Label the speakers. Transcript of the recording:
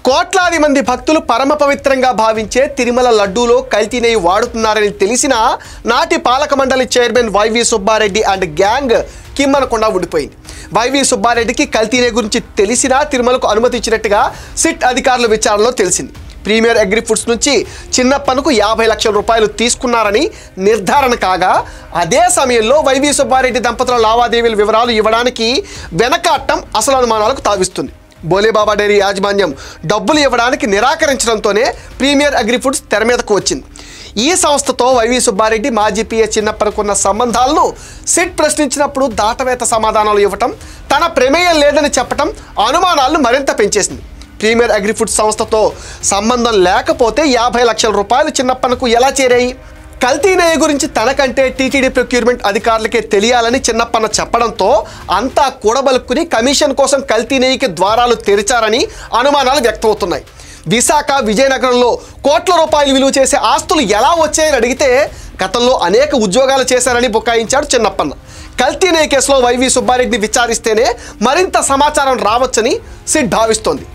Speaker 1: కోట్లాది మంది భక్తులు పరమ పవిత్రంగా భావించే తిరుమల లడ్డూలో కల్తీ నెయ్యి వాడుతున్నారని తెలిసిన నాటి పాలక మండలి chairman YV Subbareddy and gang కిమ్మనకుండా ఉండిపోయింది. వైవి సుబ్బారెడ్డికి కల్తీ నెయ్యి గురించి తెలిసినా తిరుమలకు అనుమతి ఇచ్చినట్టుగా సిట్ అధికారుల విచారణలో తెలిసింది. ప్రీమియర్ అగ్రి ఫుడ్స్ నుంచి చిన్నప్పనుకు 50 లక్షల రూపాయలు తీసుకున్నారని నిర్ధారణ కాగా, అదే సమయంలో వైవి సుబ్బారెడ్డి దంపతుల లావాదేవీల వివరాలు ఇవ్వడానికి వెనకాట్టం అసలు అనుమానాలకు తావిస్తుంది. బోలేబాబా డైరీ యాజమాన్యం డబ్బులు ఇవ్వడానికి నిరాకరించడంతోనే ప్రీమియర్ అగ్రి ఫుడ్స్ తెర మీదకు వచ్చింది. ఈ సంస్థతో వైవి సుబ్బారెడ్డి మాజీ పిఎస్ చిన్నప్పనుకున్న సంబంధాలను సిట్ ప్రశ్నించినప్పుడు దాటవేత సమాధానాలు ఇవ్వటం, తన ప్రమేయం లేదని చెప్పటం అనుమానాలను మరింత పెంచేసింది. ప్రీమియర్ అగ్రి ఫుడ్స్ సంస్థతో సంబంధం లేకపోతే 50 లక్షల రూపాయలు చిన్నప్పనకు ఎలా చేరాయి? కల్తీ నెయ్యి గురించి తనకంటే టీటీడీ ప్రొక్యూర్మెంట్ అధికారులకే తెలియాలని చిన్నప్పన్న చెప్పడంతో అంతా కూడబలుక్కుని కమిషన్ కోసం కల్తీ నెయ్యికి ద్వారాలు తెరిచారని అనుమానాలు వ్యక్తమవుతున్నాయి. విశాఖ, విజయనగరంలో కోట్ల రూపాయలు విలువ చేసే ఆస్తులు ఎలా వచ్చాయని అడిగితే గతంలో అనేక ఉద్యోగాలు చేశారని బుకాయించాడు చిన్నప్పన్న. కల్తీ నెయ్యి కేసులో వైవి సుబ్బారెడ్డిని విచారిస్తేనే మరింత సమాచారం రావచ్చని సిట్ భావిస్తోంది.